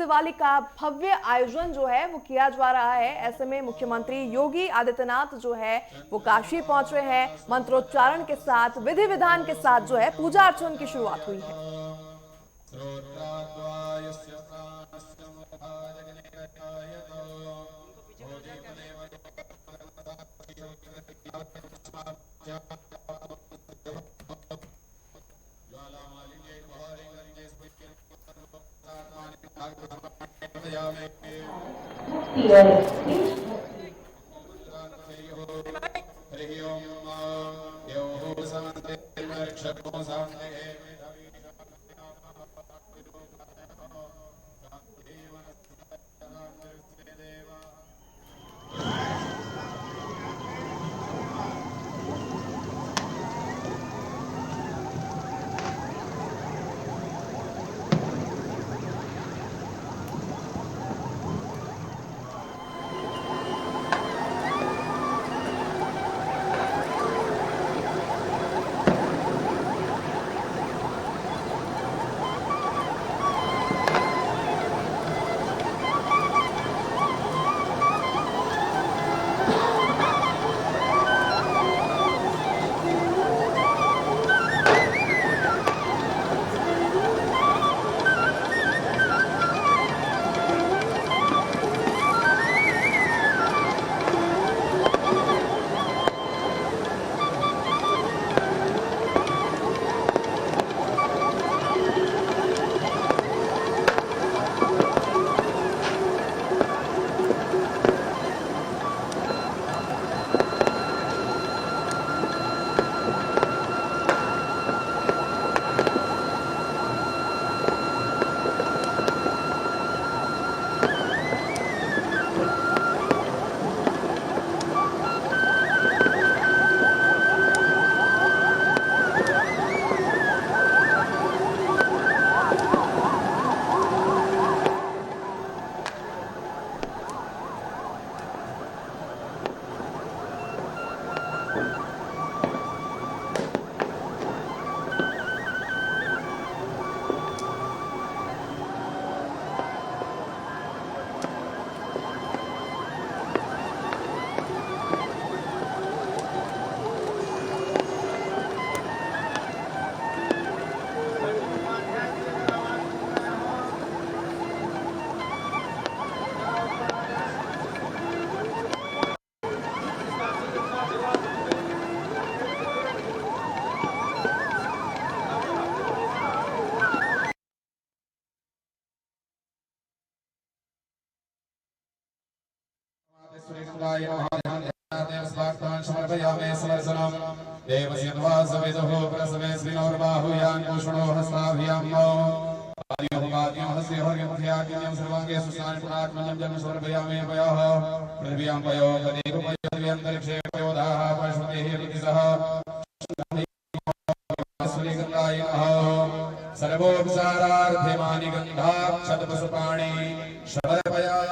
दिवाली का भव्य आयोजन जो है वो किया जा रहा है। ऐसे में मुख्यमंत्री योगी आदित्यनाथ जो है वो काशी पहुंचे हैं। मंत्रोच्चारण के साथ, विधि विधान के साथ जो है पूजा अर्चन की शुरुआत हुई है।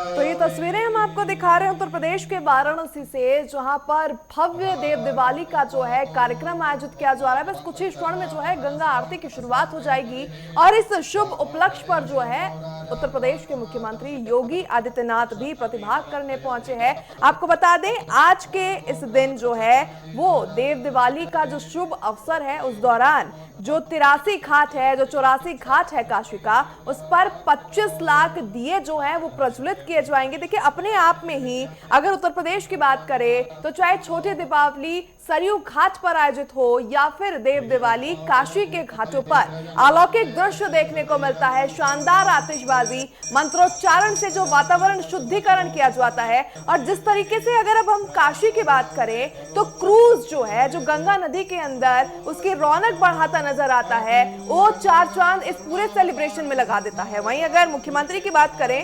तो ये तस्वीरें हम आपको दिखा रहे हैं उत्तर प्रदेश के वाराणसी से, जहां पर भव्य देव दिवाली का जो है कार्यक्रम आयोजित किया जा रहा है। बस कुछ ही क्षण में जो है गंगा आरती की शुरुआत हो जाएगी और इस शुभ उपलक्ष्य पर जो है उत्तर प्रदेश के मुख्यमंत्री योगी आदित्यनाथ भी प्रतिभाग करने पहुंचे हैं। आपको बता दें, आज के इस दिन जो है वो देव दिवाली का जो शुभ अवसर है, उस दौरान जो 83 घाट है, जो 84 घाट है काशी का, उस पर 25 लाख दिए जो है वो प्रज्वलित किए जाएंगे। देखिए, अपने आप में ही अगर उत्तर प्रदेश की बात करें तो चाहे छोटी दीपावली सरयू घाट पर आयोजित हो या फिर देव दिवाली काशी के घाटों पर, अलौकिक दृश्य देखने को मिलता है। शानदार आतिशबाजी, मंत्रोच्चारण से जो वातावरण शुद्धिकरण किया जाता है। और जिस तरीके से अगर अब हम काशी की बात करें तो क्रूज जो है, जो गंगा नदी के अंदर उसकी रौनक बढ़ाता नजर आता है, वो चार चांद इस पूरे सेलिब्रेशन में लगा देता है। वहीं अगर मुख्यमंत्री की बात करें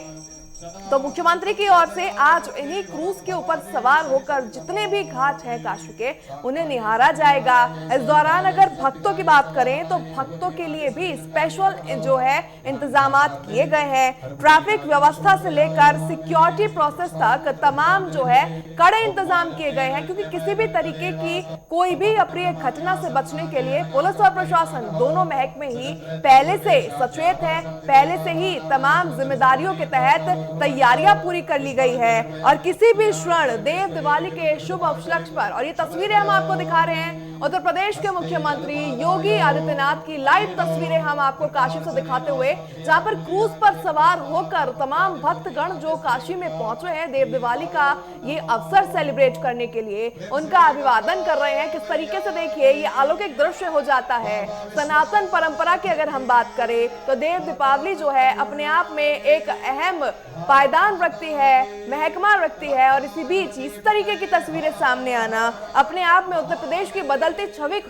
तो मुख्यमंत्री की ओर से आज इन्हीं क्रूज के ऊपर सवार होकर जितने भी घाट हैं काशी के, उन्हें निहारा जाएगा। इस दौरान अगर भक्तों की बात करें तो भक्तों के लिए भी स्पेशल जो है इंतजामात किए गए हैं। ट्रैफिक व्यवस्था से लेकर सिक्योरिटी प्रोसेस तक तमाम जो है कड़े इंतजाम किए गए हैं, क्योंकि किसी भी तरीके की कोई भी अप्रिय घटना से बचने के लिए पुलिस और प्रशासन दोनों महकमे ही पहले से सचेत है। पहले से ही तमाम जिम्मेदारियों के तहत तैयारियां पूरी कर ली गई है और किसी भी क्षण देव दिवाली के शुभ उपलक्ष्य पर, और ये तस्वीरें हम आपको दिखा रहे हैं उत्तर प्रदेश के मुख्यमंत्री योगी आदित्यनाथ की लाइव तस्वीरें हम आपको काशी से दिखाते हुए, जहां पर क्रूज पर सवार होकर तमाम भक्तगण जो काशी में पहुंचे हैं देव दिवाली का ये अवसर सेलिब्रेट करने के लिए, उनका अभिवादन कर रहे हैं। किस तरीके से देखिए ये अलौकिक दृश्य हो जाता है। सनातन परंपरा की अगर हम बात करें तो देव दीपावली जो है अपने आप में एक अहम पायदान रखती है, महकमा रखती है, और इसी बीच इस तरीके की तस्वीरें सामने आना अपने आप में उत्तर प्रदेश की बदलती छवि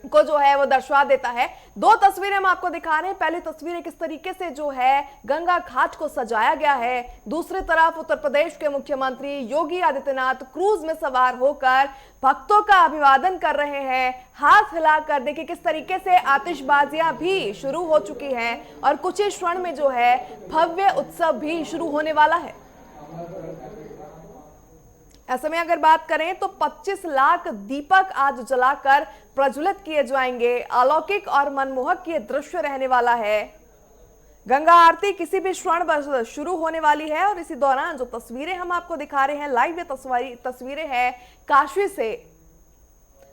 को जो है वो दर्शा देता है। दो तस्वीरें हम आपको दिखा रहे हैं। पहली तस्वीर किस तरीके से जो है गंगा घाट को सजाया गया है, दूसरी तरफ उत्तर प्रदेश के मुख्यमंत्री योगी आदित्यनाथ क्रूज में सवार होकर भक्तों का अभिवादन कर रहे हैं। हाथ हिलाकर देखिए किस तरीके से आतिशबाजियां भी शुरू हो चुकी हैं और कुछ ही क्षण में जो है भव्य उत्सव भी शुरू होने वाला है। ऐसे में अगर बात करें तो 25 लाख दीपक आज जलाकर प्रज्वलित किए जाएंगे। अलौकिक और मनमोहक ये दृश्य रहने वाला है। गंगा आरती किसी भी क्षण पर शुरू होने वाली है और इसी दौरान जो तस्वीरें हम आपको दिखा रहे हैं लाइव, ये तस्वीरें हैं काशी से।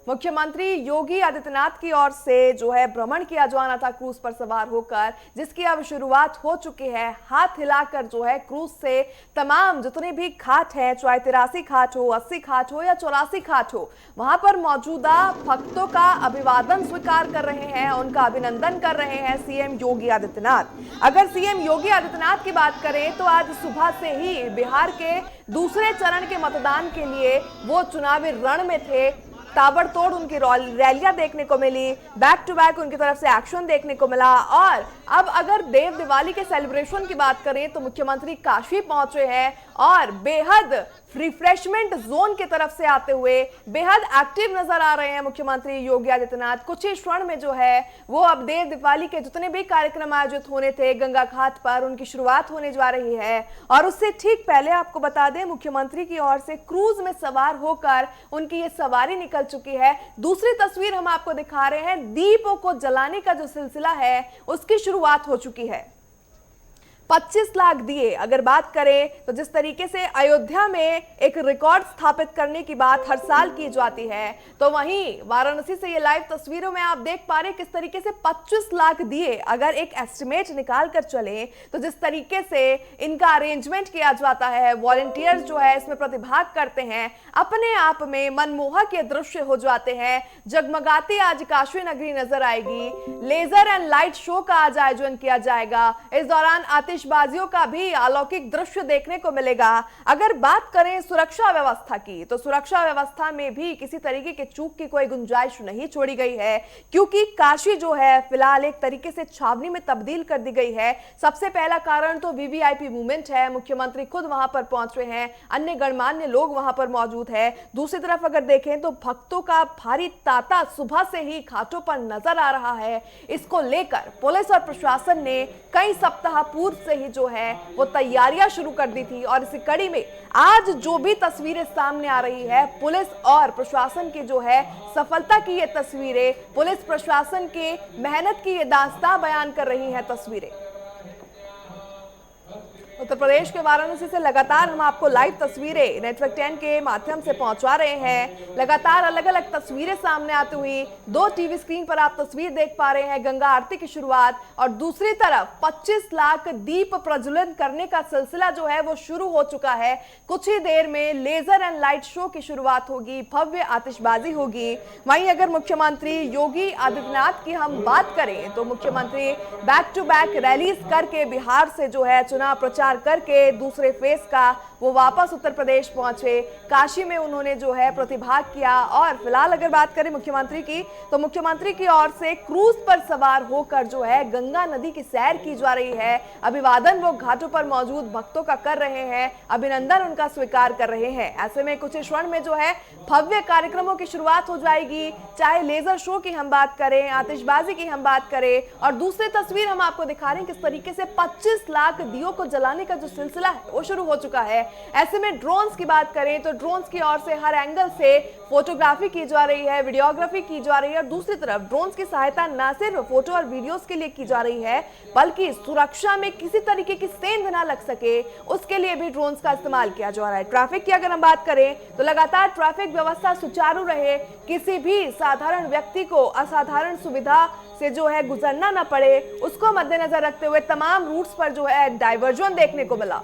मुख्यमंत्री योगी आदित्यनाथ की ओर से जो है भ्रमण किया जाना था क्रूज पर सवार होकर, जिसकी अब शुरुआत हो चुकी है। हाथ हिलाकर जो है क्रूज से तमाम जितने भी घाट हैं, चाहे 83 घाट हो, 80 घाट हो या 84 घाट हो, वहां पर मौजूदा भक्तों का अभिवादन स्वीकार कर रहे हैं, उनका अभिनंदन कर रहे हैं सीएम योगी आदित्यनाथ। अगर सीएम योगी आदित्यनाथ की बात करें तो आज सुबह से ही बिहार के दूसरे चरण के मतदान के लिए वो चुनावी रण में थे। ताबड़तोड़ उनकी रैलियां देखने को मिली, बैक टू बैक उनकी तरफ से एक्शन देखने को मिला। और अब अगर देव दिवाली के सेलिब्रेशन की बात करें तो मुख्यमंत्री काशी पहुंचे हैं और बेहद रिफ्रेशमेंट जोन की तरफ से आते हुए बेहद एक्टिव नजर आ रहे हैं मुख्यमंत्री योगी आदित्यनाथ। कुछ ही क्षण में जो है वो अब देव दिवाली के जितने भी कार्यक्रम आयोजित होने थे गंगा घाट पर, उनकी शुरुआत होने जा रही है। और उससे ठीक पहले आपको बता दें मुख्यमंत्री की ओर से क्रूज में सवार होकर उनकी ये सवारी निकल चुकी है। दूसरी तस्वीर हम आपको दिखा रहे हैं, दीपों को जलाने का जो सिलसिला है उसकी शुरुआत हो चुकी है। 25 लाख दिए अगर बात करें तो जिस तरीके से अयोध्या में एक रिकॉर्ड स्थापित करने की बात हर साल की जाती है, तो वहीं वाराणसी से ये लाइव तस्वीरों में आप देख पा रहे हैं किस तरीके से 25 लाख दिए अगर एक एस्टिमेट निकाल कर चले तो जिस तरीके से इनका अरेंजमेंट किया जाता है, वॉलंटियर्स जो है इसमें प्रतिभाग करते हैं, अपने आप में मनमोहक ये दृश्य हो जाते हैं। जगमगाती आज काशी नगरी नजर आएगी। लेजर एंड लाइट शो का आज आयोजन किया जाएगा। इस दौरान आतिशबाजियों का भी अलौकिक दृश्य देखने को मिलेगा। अगर बात करें सुरक्षा व्यवस्था की तो सुरक्षा व्यवस्था में भी किसी तरीके के चूक की कोई गुंजाइश नहीं छोड़ी गई है, क्योंकि काशी जो है फिलहाल एक तरीके से छावनी में तब्दील कर दी गई है। सबसे पहला कारण तो वीवीआईपी मूवमेंट है, मुख्यमंत्री खुद वहां पर पहुंचे हैं, अन्य गणमान्य लोग वहां पर मौजूद है। दूसरी तरफ अगर देखें तो भक्तों का भारी तांता सुबह से ही घाटों पर नजर आ रहा है। इसको लेकर पुलिस और प्रशासन ने कई सप्ताह पूर्व से ही जो है वो तैयारियां शुरू कर दी थी और इसी कड़ी में आज जो भी तस्वीरें सामने आ रही है, पुलिस और प्रशासन की जो है सफलता की ये तस्वीरें, पुलिस प्रशासन के मेहनत की ये दास्तां बयान कर रही है तस्वीरें। उत्तर प्रदेश के वाराणसी से लगातार हम आपको लाइव तस्वीरें नेटवर्क 10 के माध्यम से पहुंचा रहे हैं। लगातार अलग अलग तस्वीरें सामने आती हुई दो टीवी स्क्रीन पर आप तस्वीर देख पा रहे हैं गंगा आरती की शुरुआत, और दूसरी तरफ 25 लाख दीप प्रज्वलन करने का सिलसिला जो है वो शुरू हो चुका है। कुछ ही देर में लेजर एंड लाइट शो की शुरुआत होगी, भव्य आतिशबाजी होगी। वहीं अगर मुख्यमंत्री योगी आदित्यनाथ की हम बात करें तो मुख्यमंत्री बैक टू बैक रैलीज करके बिहार से जो है चुनाव प्रचार करके दूसरे फेज का वो वापस उत्तर प्रदेश पहुंचे। काशी में उन्होंने जो है प्रतिभाग किया। और फिलहाल अगर बात करें मुख्यमंत्री की, तो मुख्यमंत्री की ओर से क्रूज पर सवार होकर जो है गंगा नदी की सैर की जा रही है। अभिवादन वो घाटों पर मौजूद भक्तों का कर रहे हैं, अभिनंदन उनका स्वीकार कर रहे हैं। ऐसे में कुछ क्षण में जो है भव्य कार्यक्रमों की शुरुआत हो जाएगी। चाहे लेजर शो की हम बात करें, आतिशबाजी की हम बात करें, और दूसरी तस्वीर हम आपको दिखा रहे हैं किस तरीके से 25 लाख दियों को जलाने का जो सिलसिला है वो शुरू हो चुका है। ऐसे में ड्रोन्स की बात करें तो ड्रोन्स की ओर से हर एंगल से फोटोग्राफी की जा रही है, वीडियोग्राफी की जा रही है, और दूसरी तरफ ड्रोन्स की सहायता न सिर्फ फोटो और वीडियोस के लिए की जा रही है, बल्कि सुरक्षा में किसी तरीके की सेंध ना लग सके उसके लिए भी ड्रोन्स का इस्तेमाल किया जा रहा है। ट्रैफिक की अगर हम बात करें तो लगातार ट्रैफिक व्यवस्था सुचारू रहे, किसी भी साधारण व्यक्ति को असाधारण सुविधा से जो है गुजरना ना पड़े, उसको मद्देनजर रखते हुए तमाम रूट्स पर जो है डाइवर्जन देखने को मिला।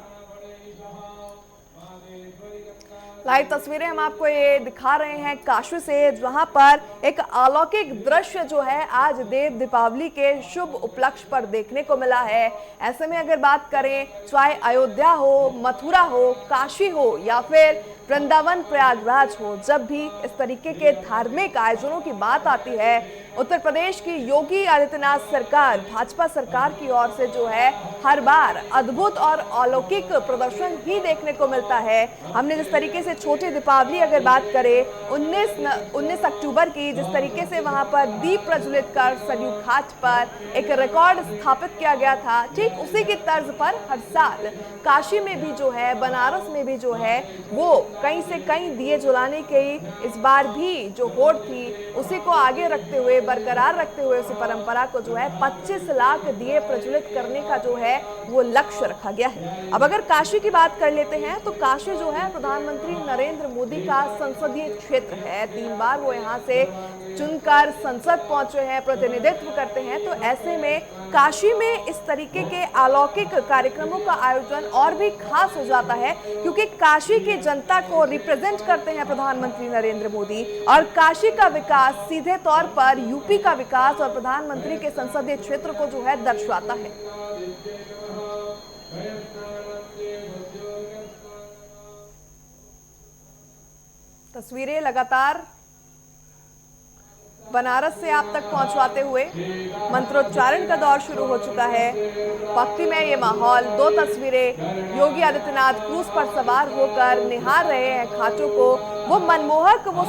लाइव तस्वीरें हम आपको ये दिखा रहे हैं काशी से, जहां पर एक अलौकिक दृश्य जो है आज देव दीपावली के शुभ उपलक्ष्य पर देखने को मिला है। ऐसे में अगर बात करें, चाहे अयोध्या हो, मथुरा हो, काशी हो या फिर वृंदावन प्रयागराज हो, जब भी इस तरीके के धार्मिक आयोजनों की बात आती है, उत्तर प्रदेश की योगी आदित्यनाथ सरकार, भाजपा सरकार की ओर से जो है हर बार अद्भुत और अलौकिक प्रदर्शन ही देखने को मिलता है। हमने जिस तरीके से छोटी दीपावली अगर बात करें 19 अक्टूबर की, जिस तरीके से वहां पर दीप प्रज्वलित कर सरयू घाट पर एक रिकॉर्ड स्थापित किया गया था, ठीक उसी की तर्ज पर हर साल काशी में भी जो है, बनारस में भी जो है वो कहीं से कहीं दिए जलाने की इस बार भी जो होड़ थी उसी को आगे रखते हुए, बरकरार रखते हुए उसी परंपरा को जो है 25 लाख दिए प्रज्वलित करने का जो है वो लक्ष्य रखा गया है। अब अगर काशी की बात कर लेते हैं तो काशी जो है प्रधानमंत्री नरेंद्र मोदी का संसदीय क्षेत्र है। 3 बार वो यहाँ से चुनकर संसद पहुंचे हैं, प्रतिनिधित्व करते हैं। तो ऐसे में काशी में इस तरीके के अलौकिक कार्यक्रमों का आयोजन और भी खास हो जाता है, क्योंकि काशी की जनता को रिप्रेजेंट करते हैं प्रधानमंत्री नरेंद्र मोदी, और काशी का विकास सीधे तौर पर यूपी का विकास और प्रधानमंत्री के संसदीय क्षेत्र को जो है दर्शाता है। तस्वीरें लगातार बनारस से आप तक पहुंचवाते हुए मंत्रोच्चारण का दौर शुरू हो चुका है। भक्ति में ये माहौल, 2 तस्वीरें, योगी आदित्यनाथ क्रूज पर सवार होकर निहार रहे हैं घाटों को। वो मनमोहक, वो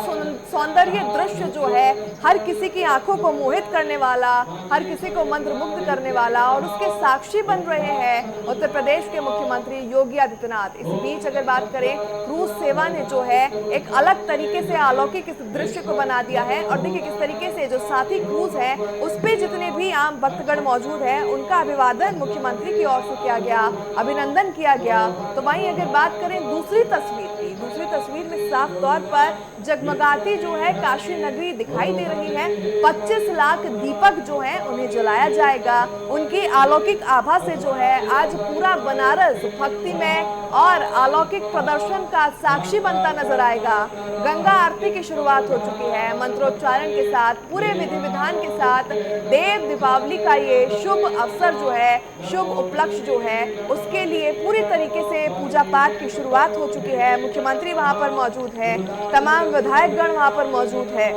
सौंदर्य दृश्य जो है हर किसी की आंखों को मोहित करने वाला, हर किसी को मंत्रमुग्ध करने वाला, और उसके साक्षी बन रहे हैं उत्तर प्रदेश के मुख्यमंत्री योगी आदित्यनाथ। इस बीच अगर बात करें, क्रूज सेवा ने जो है एक अलग तरीके से अलौकिक इस दृश्य को बना दिया है। और देखिए किस तरीके से जो साथी क्रूज है उस पे जितने भी आम भक्तगण मौजूद हैं उनका अभिवादन मुख्यमंत्री की ओर से किया गया, अभिनंदन किया गया। तो वहीं अगर बात करें दूसरी तस्वीर की, दूसरी तस्वीर में साफ तौर पर जगमगाती जो है काशी नगरी दिखाई दे रही है। 25 लाख दीपक जो है उन्हें जलाया जाएगा। उनकी अलौकिक आभा से जो है आज पूरा बनारस भक्ति में और अलौकिक प्रदर्शन का साक्षी बनता नजर आएगा। गंगा आरती की शुरुआत हो चुकी है, मंत्रोच्चारण के साथ, पूरे विधि विधान के साथ देव दीपावली का ये शुभ अवसर जो है, शुभ उपलक्ष्य जो है, उसके लिए पूरी तरीके से पूजा पाठ की शुरुआत हो चुकी है। मुख्यमंत्री वहां पर मौजूद है, तमाम विधायकगण वहां पर मौजूद है।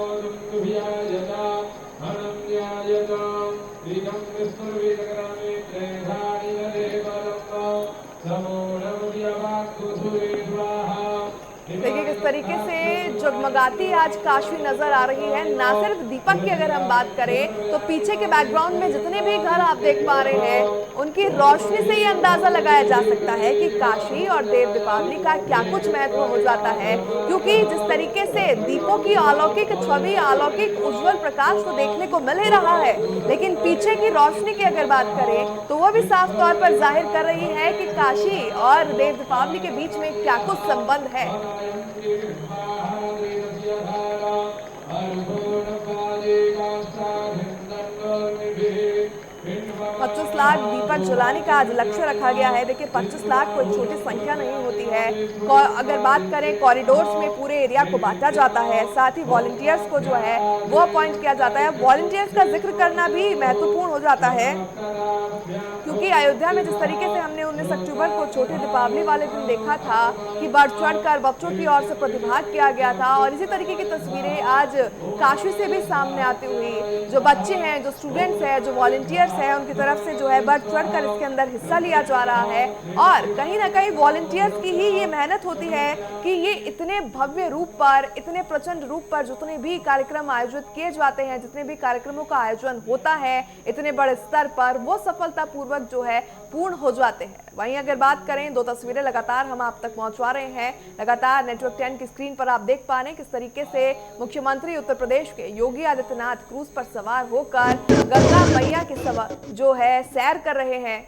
देखिए किस तरीके से जगमगाती आज काशी नजर आ रही है। ना सिर्फ दीपक की अगर हम बात करें तो पीछे के बैकग्राउंड में जितने भी घर आप देख पा रहे हैं उनकी रोशनी से ये अंदाजा लगाया जा सकता है कि काशी और देव दीपावली का क्या कुछ महत्व हो जाता है, क्योंकि जिस तरीके से दीपों की अलौकिक छवि, अलौकिक उज्जवल प्रकाश तो देखने को मिल ही रहा है, लेकिन पीछे की रोशनी की अगर बात करें तो वो भी साफ तौर पर जाहिर कर रही है कि काशी और देव दीपावली के बीच में क्या कुछ संबंध है। 25 लाख दीपक जलाने का आज लक्ष्य रखा गया है। देखिए 25 लाख कोई छोटी संख्या नहीं होती है। अगर बात करें कॉरिडोर्स में पूरे एरिया को बांटा जाता है, साथ ही वॉलंटियर्स को जो है वो अपॉइंट किया जाता है। वॉलंटियर्स का जिक्र करना भी महत्वपूर्ण हो जाता है, क्योंकि अयोध्या में जिस तरीके से हमने 19 अक्टूबर को छोटी दीपावली वाले दिन देखा था कि बढ़ चढ़कर बच्चों की ओर से प्रतिभाग किया गया था, और इसी तरीके की तस्वीरें आज काशी से भी सामने आती हुई, जो बच्चे हैं, जो स्टूडेंट्स हैं, जो वॉलंटियर्स हैं, उनकी तरफ से जो है बढ़ चढ़कर इसके अंदर हिस्सा लिया जा रहा है। और कहीं ना कहीं वॉलंटियर्स की ही ये मेहनत होती है कि ये इतने भव्य रूप पर, इतने प्रचंड रूप पर जितने भी कार्यक्रम आयोजित किए जाते हैं, जितने भी कार्यक्रमों का आयोजन होता है इतने बड़े स्तर पर, वो सफलतापूर्वक जो है पूर्ण हो जाते हैं। वहीं अगर बात करें, दो तस्वीरें लगातार हम आप तक पहुंचवा रहे हैं। लगातार नेटवर्क 10 की स्क्रीन पर आप देख पा रहे हैं किस तरीके से मुख्यमंत्री उत्तर प्रदेश के योगी आदित्यनाथ क्रूज पर सवार होकर गंगा मैया की जो है सैर कर रहे हैं,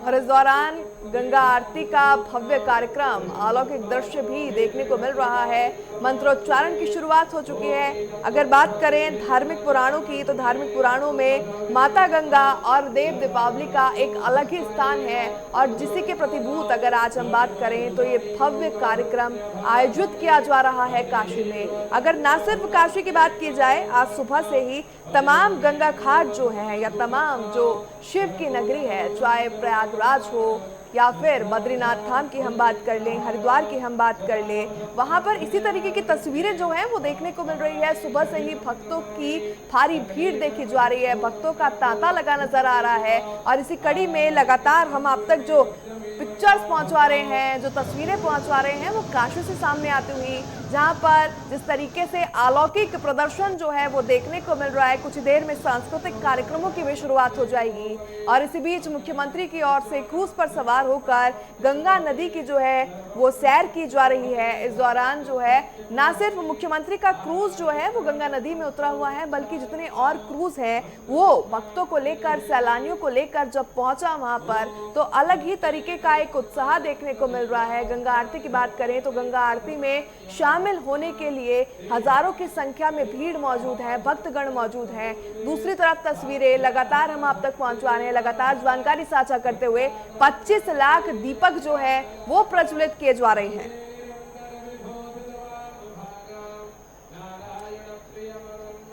और इस दौरान गंगा आरती का भव्य कार्यक्रम, अलौकिक दृश्य भी देखने को मिल रहा है। मंत्रोच्चारण की शुरुआत हो चुकी है। अगर बात करें धार्मिक पुराणों की, तो धार्मिक पुराणों में माता गंगा और देव दीपावली का एक अलग ही स्थान है, और जिसी के प्रतिभूत अगर आज हम बात करें तो ये भव्य कार्यक्रम आयोजित किया जा रहा है काशी में। अगर ना सिर्फ काशी की बात की जाए, आज सुबह से ही तमाम गंगा घाट जो है या तमाम जो शिव की नगरी है, चाहे प्रयागराज हो या फिर बद्रीनाथ धाम की हम बात कर लें, हरिद्वार की हम बात कर लें, वहां पर इसी तरीके की तस्वीरें जो हैं वो देखने को मिल रही है। सुबह से ही भक्तों की भारी भीड़ देखी जा रही है, भक्तों का तांता लगा नजर आ रहा है, और इसी कड़ी में लगातार हम आप तक जो पिक्चर्स पहुंचवा रहे हैं, जो तस्वीरें पहुंचवा रहे हैं, वो काशी से सामने आती हुई, जहां पर जिस तरीके से अलौकिक प्रदर्शन जो है वो देखने को मिल रहा है। कुछ देर में सांस्कृतिक कार्यक्रमों की भी शुरुआत हो जाएगी, और इसी बीच मुख्यमंत्री की ओर से क्रूज पर सवार होकर गंगा नदी की जो है वो सैर की जा रही है। इस दौरान जो है ना सिर्फ मुख्यमंत्री का क्रूज जो है वो गंगा नदी में उतरा हुआ है, बल्कि जितने और क्रूज हैं वो भक्तों को लेकर, सैलानियों को लेकर जब पहुंचा वहां पर, तो अलग ही तरीके का एक उत्साह देखने को मिल रहा है। गंगा आरती की बात करें तो गंगा आरती में शामिल होने के लिए हजारों की संख्या में भीड़ मौजूद है, भक्तगण मौजूद हैं। दूसरी तरफ तस्वीरें लगातार हम आप तक पहुंचवा रहे हैं, लगातार जानकारी साझा करते हुए 25 लाख दीपक जो है वो प्रज्वलित किए जा रहे हैं।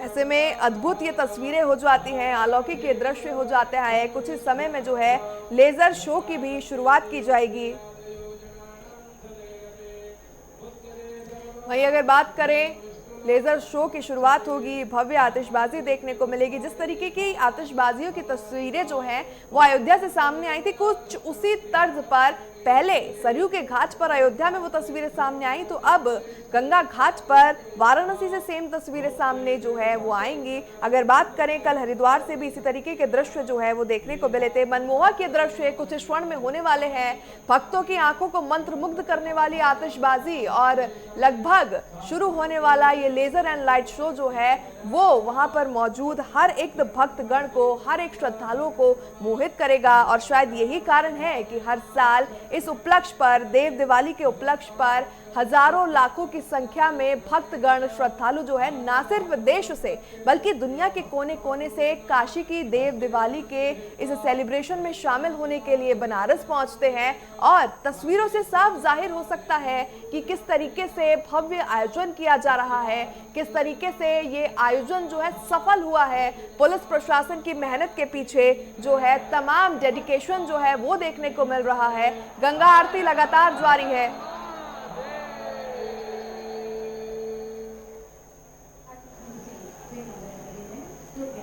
ऐसे में अद्भुत ये तस्वीरें हो जाती हैं, अलौकिक ये दृश्य हो जाता है। कुछ ही समय में जो है लेजर शो की भी शुरुआत की जाएगी। वहीं अगर बात करें, लेजर शो की शुरुआत होगी, भव्य आतिशबाजी देखने को मिलेगी। जिस तरीके की आतिशबाजियों की तस्वीरें जो हैं वो अयोध्या से सामने आई थी, कुछ उसी तर्ज पर पहले सरयू के घाट पर अयोध्या में वो तस्वीरें सामने आई, तो अब गंगा घाट पर वाराणसी से सेम तस्वीरें सामने जो है वो आएंगी। अगर बात करें, कल हरिद्वार से भी इसी तरीके के दृश्य जो है वो देखने को मिले थे। मनमोहक ये दृश्य कुछ क्षण में होने वाले हैं। भक्तों की आंखों को मंत्रमुग्ध करने वाली आतिशबाजी और लगभग शुरू होने वाला ये लेजर एंड लाइट शो जो है वो वहां पर मौजूद हर एक भक्तगण को, हर एक श्रद्धालुओं को मोहित करेगा। और शायद यही कारण है कि हर साल इस उपलक्ष्य पर, देव दिवाली के उपलक्ष्य पर, हजारों लाखों की संख्या में भक्तगण, श्रद्धालु जो है ना सिर्फ देश से बल्कि दुनिया के कोने कोने से काशी की देव दिवाली के इस सेलिब्रेशन में शामिल होने के लिए बनारस पहुंचते हैं। और तस्वीरों से साफ जाहिर हो सकता है कि किस तरीके से भव्य आयोजन किया जा रहा है, किस तरीके से ये आयोजन जो है सफल हुआ है। पुलिस प्रशासन की मेहनत के पीछे जो है तमाम डेडिकेशन जो है वो देखने को मिल रहा है। गंगा आरती लगातार जारी है।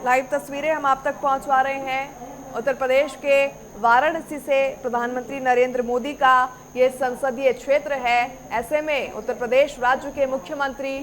लाइव तस्वीरें हम आप तक पहुंचवा रहे हैं। उत्तर प्रदेश के वाराणसी से प्रधानमंत्री नरेंद्र मोदी का ये संसदीय क्षेत्र है। ऐसे में उत्तर प्रदेश राज्य के मुख्यमंत्री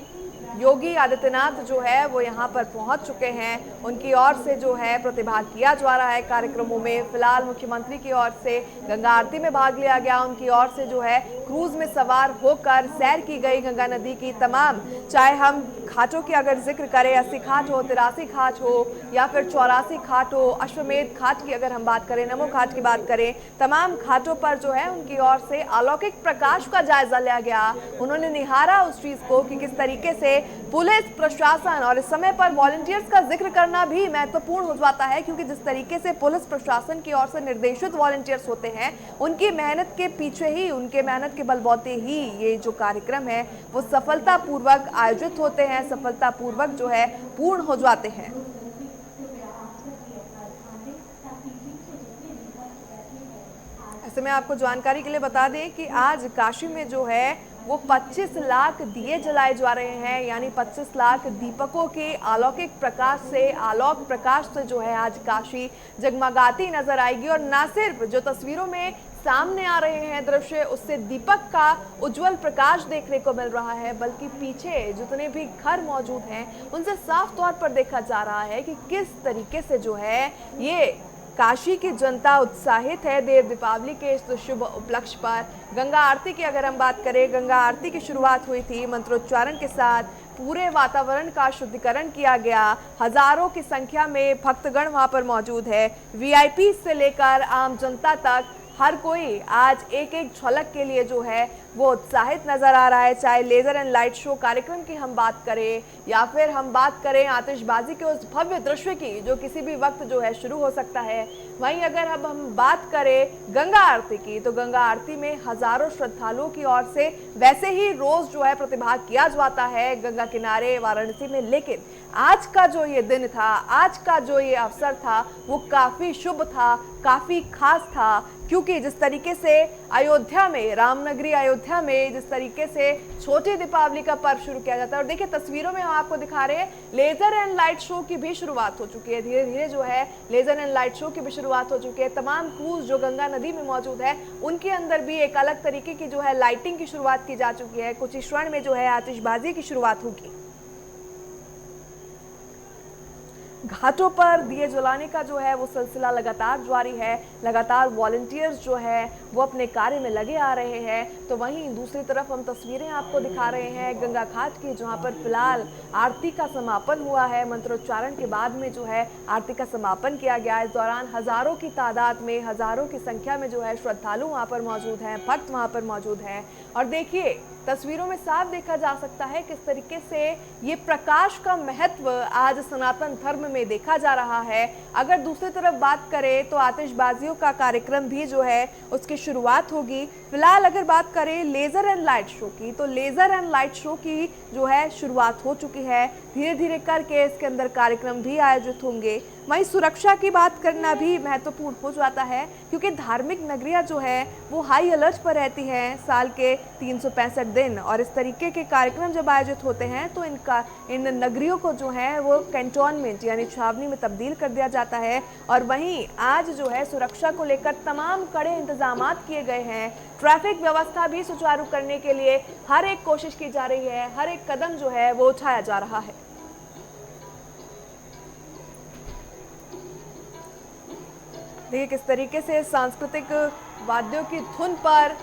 योगी आदित्यनाथ जो है वो यहाँ पर पहुंच चुके हैं। उनकी ओर से जो है प्रतिभाग किया जा रहा है कार्यक्रमों में। फिलहाल मुख्यमंत्री की ओर से गंगा आरती में भाग लिया गया, उनकी ओर से जो है क्रूज में सवार होकर सैर की गई गंगा नदी की तमाम, चाहे हम घाटों की अगर जिक्र करें, 80 घाट हो, 83 घाट हो या फिर 84 घाट हो, अश्वमेध घाट की अगर हम बात करें, नमो घाट की बात करें, तमाम घाटों पर जो है उनकी ओर से अलौकिक प्रकाश का जायजा लिया गया। उन्होंने निहारा उस चीज को कि किस तरीके से पुलिस प्रशासन और इस समय पर वॉलंटियर्स का जिक्र करना भी महत्वपूर्ण हो जाता है, क्योंकि जिस तरीके से पुलिस प्रशासन की ओर से निर्देशित वॉलंटियर्स होते हैं, उनकी मेहनत के पीछे ही, उनके मेहनत के बलबूते ही ये जो कार्यक्रम है वो सफलतापूर्वक आयोजित होते हैं, सफलतापूर्वक जो है पूर्ण हो जाते हैं। ऐसे में आपको जानकारी के लिए बता दें कि आज काशी में जो है वो 25 लाख दिए जलाए जा रहे हैं, यानी 25 लाख दीपकों के अलौकिक प्रकाश से, आलोक प्रकाश से जो है आज काशी जगमगाती नजर आएगी। और ना सिर्फ जो तस्वीरों में सामने आ रहे हैं दृश्य, उससे दीपक का उज्जवल प्रकाश देखने को मिल रहा है, बल्कि पीछे जितने भी घर मौजूद हैं उनसे साफ तौर पर देखा जा रहा है कि किस तरीके से जो है ये काशी की जनता उत्साहित है देव दीपावली के इस शुभ उपलक्ष्य पर। गंगा आरती की अगर हम बात करें, गंगा आरती की शुरुआत हुई थी मंत्रोच्चारण के साथ, पूरे वातावरण का शुद्धिकरण किया गया, हजारों की संख्या में भक्तगण वहां पर मौजूद है, वीआईपी से लेकर आम जनता तक हर कोई आज एक एक झलक के लिए जो है वो उत्साहित नजर आ रहा है। चाहे लेजर एंड लाइट शो कार्यक्रम की हम बात करें या फिर हम बात करें आतिशबाजी के उस भव्य दृश्य की जो किसी भी वक्त जो है शुरू हो सकता है, वहीं अगर अब हम बात करें गंगा आरती की, तो गंगा आरती में हजारों श्रद्धालुओं की ओर से वैसे ही रोज जो है प्रतिभाग किया जाता है गंगा किनारे वाराणसी में। लेकिन आज का जो ये दिन था, आज का जो ये अवसर था, वो काफी शुभ था, काफी खास था, क्योंकि जिस तरीके से अयोध्या में, रामनगरी अयोध्या में जिस तरीके से छोटी दीपावली का पर्व शुरू किया जाता है, और देखिए तस्वीरों में हम आपको दिखा रहे हैं लेजर एंड लाइट शो की भी शुरुआत हो चुकी है। धीरे धीरे जो है लेजर एंड लाइट शो की भी शुरुआत हो चुकी है। तमाम क्रूज जो गंगा नदी में मौजूद है उनके अंदर भी एक अलग तरीके की जो है लाइटिंग की शुरुआत की जा चुकी है। कुछ ही क्षण में जो है आतिशबाजी की शुरुआत होगी। घाटों पर दिए जलाने का जो है वो सिलसिला लगातार जारी है, लगातार वॉलंटियर्स जो है वो अपने कार्य में लगे आ रहे हैं। तो वहीं दूसरी तरफ हम तस्वीरें आपको दिखा रहे हैं गंगा घाट की, जहां पर फिलहाल आरती का समापन हुआ है। मंत्रोच्चारण के बाद में जो है आरती का समापन किया गया। इस दौरान हजारों की तादाद में, हजारों की संख्या में जो है श्रद्धालु वहां पर मौजूद हैं, भक्त वहां पर मौजूद हैं। और देखिए तस्वीरों में साफ देखा जा सकता है किस तरीके से ये प्रकाश का महत्व आज सनातन धर्म में देखा जा रहा है। अगर दूसरी तरफ बात करें तो आतिशबाजियों का कार्यक्रम भी जो है उसकी शुरुआत होगी। फिलहाल अगर बात करें लेजर एंड लाइट शो की, तो लेजर एंड लाइट शो की जो है शुरुआत हो चुकी है। धीरे धीरे करके इसके अंदर कार्यक्रम भी आयोजित होंगे। वहीं सुरक्षा की बात करना भी महत्वपूर्ण हो जाता है, क्योंकि धार्मिक नगरियां जो है वो हाई अलर्ट पर रहती हैं साल के 365 दिन, और इस तरीके के कार्यक्रम जब आयोजित होते हैं तो इन नगरियों को जो है वो कैंटोनमेंट यानी छावनी में तब्दील कर दिया जाता है। और वहीं आज जो है सुरक्षा को लेकर तमाम कड़े इंतजाम किए गए हैं। ट्रैफिक व्यवस्था भी सुचारू करने के लिए हर एक कोशिश की जा रही है, हर एक कदम जो है वो उठाया जा रहा है। देखिए किस तरीके से सांस्कृतिक वाद्यों की धुन पर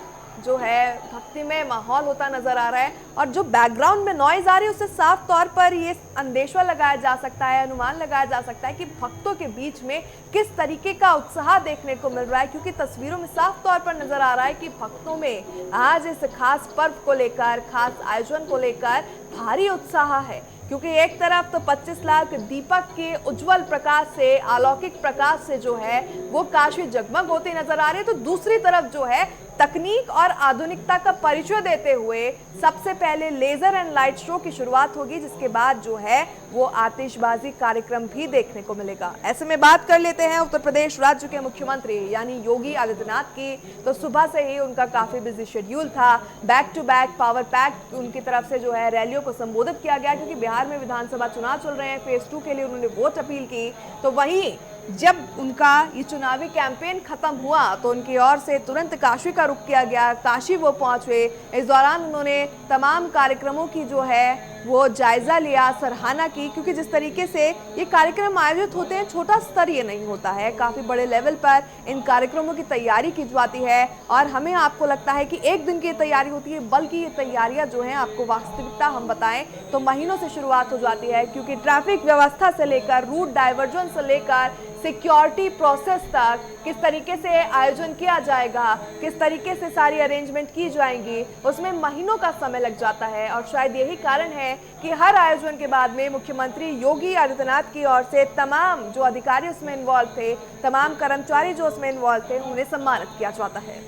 जो है भक्तिमय माहौल होता नजर आ रहा है, और जो बैकग्राउंड में नॉइज आ रही है उससे साफ तौर पर ये अंदेशा लगाया जा सकता है, अनुमान लगाया जा सकता है कि भक्तों के बीच में किस तरीके का उत्साह देखने को मिल रहा है। क्योंकि तस्वीरों में साफ तौर पर नजर आ रहा है कि भक्तों में आज इस खास पर्व को लेकर, खास आयोजन को लेकर भारी उत्साह है। क्योंकि एक तरफ तो 25 लाख दीपक के उज्जवल प्रकाश से, अलौकिक प्रकाश से जो है वो काशी जगमग होती नजर आ रही है, तो दूसरी तरफ जो है तकनीक और आधुनिकता का परिचय देते हुए सबसे पहले लेजर एंड लाइट शो की शुरुआत होगी, जिसके बाद जो है वो आतिशबाजी कार्यक्रम भी देखने को मिलेगा। ऐसे में बात कर लेते हैं उत्तर प्रदेश राज्य के मुख्यमंत्री यानी योगी आदित्यनाथ की। तो सुबह से ही उनका काफी बिजी शेड्यूल था, back to back power pack उनकी तरफ से जो है रैलियों को संबोधित किया गया, क्योंकि बिहार में विधानसभा चुनाव चल रहे हैं। फेज 2 के लिए उन्होंने वोट अपील की। तो वहीं जब उनका ये चुनावी कैंपेन खत्म हुआ तो उनकी ओर से तुरंत काशी का रुख किया गया, काशी वो पहुंचे। इस दौरान उन्होंने तमाम कार्यक्रमों की जो है वो जायजा लिया, सराहना की, क्योंकि जिस तरीके से ये कार्यक्रम आयोजित होते हैं छोटा स्तर ये नहीं होता है, काफी बड़े लेवल पर इन कार्यक्रमों की तैयारी की जाती है। और हमें आपको लगता है कि एक दिन की तैयारी होती है, बल्कि ये तैयारियां जो हैं आपको वास्तविकता हम बताएं तो महीनों से शुरुआत हो जाती है। क्योंकि ट्रैफिक व्यवस्था से लेकर रूट डाइवर्जन से लेकर सिक्योरिटी प्रोसेस तक किस तरीके से आयोजन किया जाएगा, किस तरीके से सारी अरेंजमेंट की जाएंगी, उसमें महीनों का समय लग जाता है। और शायद यही कारण है कि हर आयोजन के बाद में मुख्यमंत्री योगी आदित्यनाथ की ओर से तमाम जो अधिकारी उसमें इन्वॉल्व थे, तमाम कर्मचारी जो उसमें इन्वॉल्व थे, उन्हें सम्मानित किया जाता है।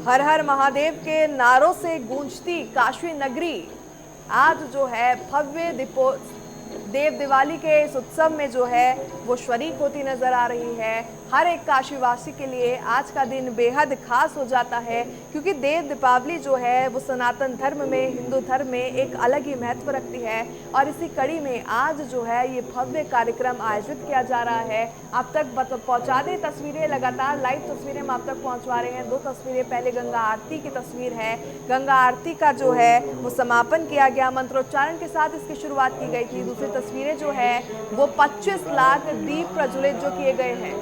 हर हर महादेव के नारों से गूंजती काशी नगरी आज जो है भव्य देव दिवाली के इस उत्सव में जो है वो शरीक होती नजर आ रही है। हर एक काशीवासी के लिए आज का दिन बेहद खास हो जाता है, क्योंकि देव दीपावली जो है वो सनातन धर्म में, हिंदू धर्म में एक अलग ही महत्व रखती है। और इसी कड़ी में आज जो है ये भव्य कार्यक्रम आयोजित किया जा रहा है। आप तक पहुंचा दें तस्वीरें, लगातार लाइव तस्वीरें हम आप तक पहुंचवा रहे हैं। 2 तस्वीरें, पहले गंगा आरती की तस्वीर है। गंगा आरती का जो है वो समापन किया गया, मंत्रोच्चारण के साथ इसकी शुरुआत की गई थी। दूसरी तस्वीरें जो है वो 25 लाख दीप प्रज्वलित जो किए गए हैं।